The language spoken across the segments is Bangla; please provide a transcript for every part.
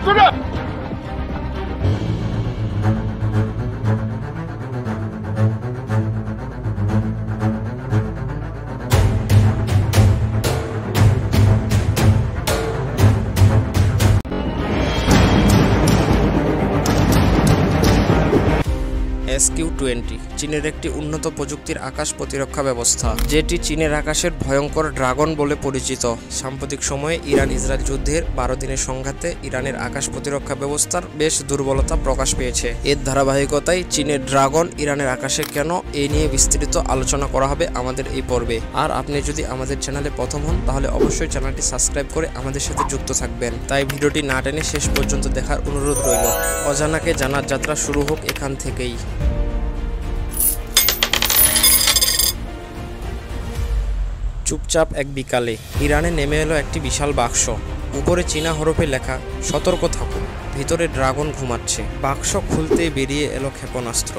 SQ-20 চীনের একটি উন্নত প্রযুক্তির আকাশ প্রতিরক্ষা ব্যবস্থা, যেটি চীনের আকাশের ভয়ঙ্কর ড্রাগন বলে পরিচিত। সাম্প্রতিক সময়ে ইরান ইসরায়েল যুদ্ধের 12 দিনের সংঘাতে ইরানের আকাশ প্রতিরক্ষা ব্যবস্থার বেশ দুর্বলতা প্রকাশ পেয়েছে। এর ধারাবাহিকতায় চীনের ড্রাগন ইরানের আকাশে কেন, এই নিয়ে বিস্তারিত আলোচনা করা হবে আমাদের এই পর্বে। আর আপনি যদি আমাদের চ্যানেলে প্রথম হন তাহলে অবশ্যই চ্যানেলটি সাবস্ক্রাইব করে আমাদের সাথে যুক্ত থাকবেন। তাই ভিডিওটি না টেনে শেষ পর্যন্ত দেখার অনুরোধ রইল। অজানাকে জানার যাত্রা শুরু হোক এখান থেকেই। চুপচাপ এক বিকালে ইরানে নেমে এলো একটি বিশাল বাক্স। উপরে চীনা হরফে লেখা সতর্ক থাকুন, ভিতরে ড্রাগন ঘুমাচ্ছে। বাক্স খুলতেই বেরিয়ে এলো ক্ষেপণাস্ত্র,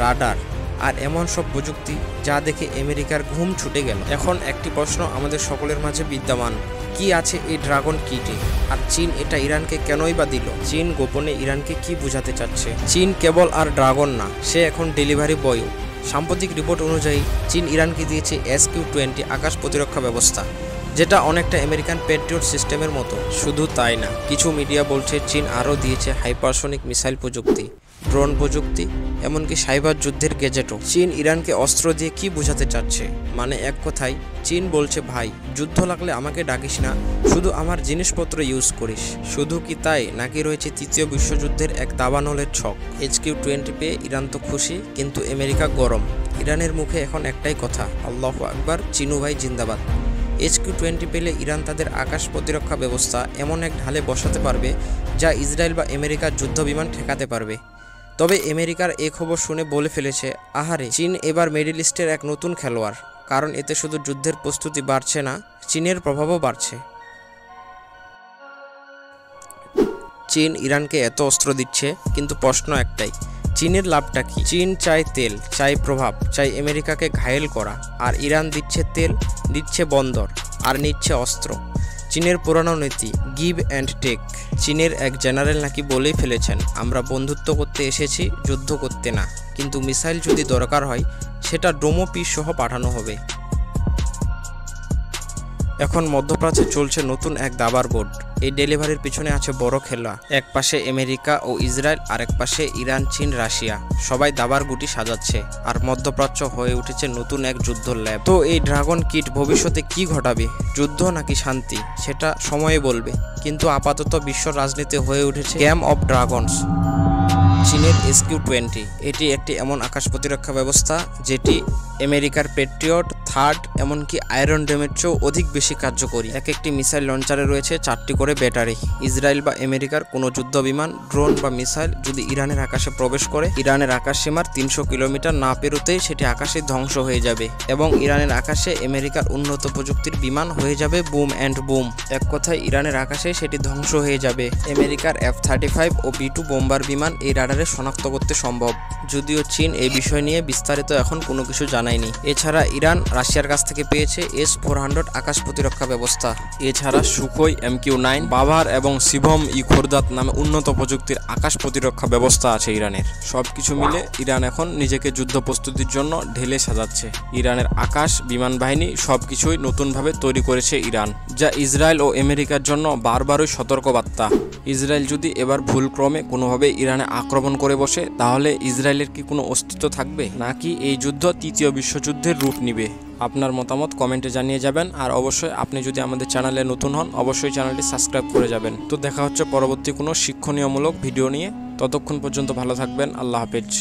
রাডার আর এমন সব প্রযুক্তি যা দেখে আমেরিকার ঘুম ছুটে গেল। এখন একটি প্রশ্ন আমাদের সকলের মাঝে বিদ্যমান, কি আছে এই ড্রাগন কিটে? আর চীন এটা ইরানকে কেনই বা দিল? চীন গোপনে ইরানকে কি বোঝাতে চাচ্ছে? চীন কেবল আর ড্রাগন না, সে এখন ডেলিভারি বয়ও। সাম্প্রতিক রিপোর্ট অনুযায়ী চীন ইরানকে দিয়েছে SQ-20 আকাশ প্রতিরক্ষা ব্যবস্থা, যেটা অনেকটা আমেরিকান প্যাট্রিয়ট সিস্টেমের মতো। শুধু তাই না, কিছু মিডিয়া বলছে চীন আরও দিয়েছে হাইপারসনিক মিসাইল প্রযুক্তি, ড্রোন প্রযুক্তি, এমনকি সাইবার যুদ্ধের গ্যাজেটও। চীন ইরানকে অস্ত্র দিয়ে কি বোঝাতে চাচ্ছে? মানে এক কথায় চীন বলছে, ভাই যুদ্ধ লাগলে আমাকে ডাকিস না, শুধু আমার জিনিসপত্র ইউজ করিস। শুধু কি তাই, নাকি রয়েছে তৃতীয় বিশ্বযুদ্ধের এক দাবানলের ছক? SQ-20 পেয়ে ইরান তো খুশি, কিন্তু আমেরিকা গরম। ইরানের মুখে এখন একটাই কথা, আল্লাহু আকবার, চিনু ভাই জিন্দাবাদ। SQ-20 পেলে ইরান তাদের আকাশ প্রতিরক্ষা ব্যবস্থা এমন এক ঢালে বসাতে পারবে যা ইসরায়েল বা আমেরিকার যুদ্ধ বিমান ঠেকাতে পারবে। তবে আমেরিকার এই খবর শুনে বলে ফেলেছে, আহারে, চীন এবার মিডল ইস্টের এক নতুন খেলোয়াড়। কারণ এতে শুধু যুদ্ধের প্রস্তুতি বাড়ছে না, চীনের প্রভাবও বাড়ছে। চীন ইরানকে এত অস্ত্র দিচ্ছে, কিন্তু প্রশ্ন একটাই, চীনের লাভটা কি? চীন চায় তেল, চায় প্রভাব, চায় আমেরিকাকে ঘায়েল করা। আর ইরান দিচ্ছে তেল, দিচ্ছে বন্দর, আর নিচ্ছে অস্ত্র। চীনের পুরানো নীতি গিভ অ্যান্ড টেক। চীনের এক জেনারেল নাকি বলেই ফেলেছেন, আমরা বন্ধুত্ব করতে এসেছি, যুদ্ধ করতে না। কিন্তু মিসাইল যদি দরকার হয় সেটা ডোমো পিস সহ পাঠানো হবে। এখন মধ্যপ্রাচ্যে চলছে নতুন এক দাবার বোর্ড। এই ডেলিভারির পিছনে আছে বড় খেলা। এক পাশে আমেরিকা ও ইসরায়েল, আর এক পাশে ইরান, চীন, রাশিয়া। সবাই দাবার গুটি সাজাচ্ছে, আর মধ্যপ্রাচ্য হয়ে উঠেছে নতুন এক যুদ্ধ ল্যাব। তো এই ড্রাগন কিট ভবিষ্যতে কি ঘটাবে, যুদ্ধ নাকি শান্তি, সেটা সময়ে বলবে। কিন্তু আপাতত বিশ্ব রাজনীতি হয়ে উঠেছে গেম অফ ড্রাগনস। চীনের SQ-20 এটি একটি এমন আকাশ প্রতিরক্ষা ব্যবস্থা যেটি আমেরিকার প্যাট্রিয়ট, থার্ড, এমনকি আয়রন ডোমের চেয়েও অধিক বেশি কার্যকরী। এক একটি মিসাইল লঞ্চারে রয়েছে 4টি করে ব্যাটারি। ইসরায়েল বা আমেরিকার কোনো যুদ্ধ বিমান, ড্রোন বা মিসাইল যদি ইরানের আকাশে প্রবেশ করে, ইরানের আকাশ সীমার 300 কিলোমিটার না পেরোতেই সেটি আকাশে ধ্বংস হয়ে যাবে, এবং ইরানের আকাশে আমেরিকার উন্নত প্রযুক্তির বিমান হয়ে যাবে বুম অ্যান্ড বুম। এক কথায় ইরানের আকাশে সেটি ধ্বংস হয়ে যাবে। আমেরিকার F-35 ও B-2 বোম্বার বিমান এই রাডারে শনাক্ত করতে সম্ভব, যদিও চীন এই বিষয় নিয়ে বিস্তারিত এখন কোনো কিছু জানায়নি। এছাড়া ইরান রাশিয়ার কাছ থেকে পেয়েছে S-400 আকাশ প্রতিরক্ষা ব্যবস্থা। এছাড়া সুখোই MQ-9, বাভার এবং শিভম খোরদাত নামে উন্নত প্রযুক্তির আকাশ প্রতিরক্ষা ব্যবস্থা আছে ইরানের। সবকিছু মিলে ইরান এখন নিজেকে যুদ্ধ প্রস্তুতির জন্য ঢেলে সাজাচ্ছে। ইরানের আকাশ, বিমান বাহিনী সবকিছুই নতুনভাবে তৈরি করেছে ইরান, যা ইসরায়েল ও আমেরিকার জন্য বারবারই সতর্কবার্তা। ইসরায়েল যদি এবার ভুলক্রমে কোনোভাবে ইরানে আক্রমণ করে বসে, তাহলে ইসরায়েলের কি কোনো অস্তিত্ব থাকবে, নাকি এই যুদ্ধ তৃতীয় বিশ্বযুদ্ধের রূপ নিবে? আপনার মতামত কমেন্টে জানিয়ে যাবেন। আর অবশ্যই আপনি যদি আমাদের চ্যানেলে নতুন হন, অবশ্যই চ্যানেলটি সাবস্ক্রাইব করে যাবেন। তো দেখা হচ্ছে পরবর্তী কোনো শিক্ষণীয়মূলক ভিডিও নিয়ে। ততক্ষণ পর্যন্ত ভালো থাকবেন। আল্লাহ হাফেজ।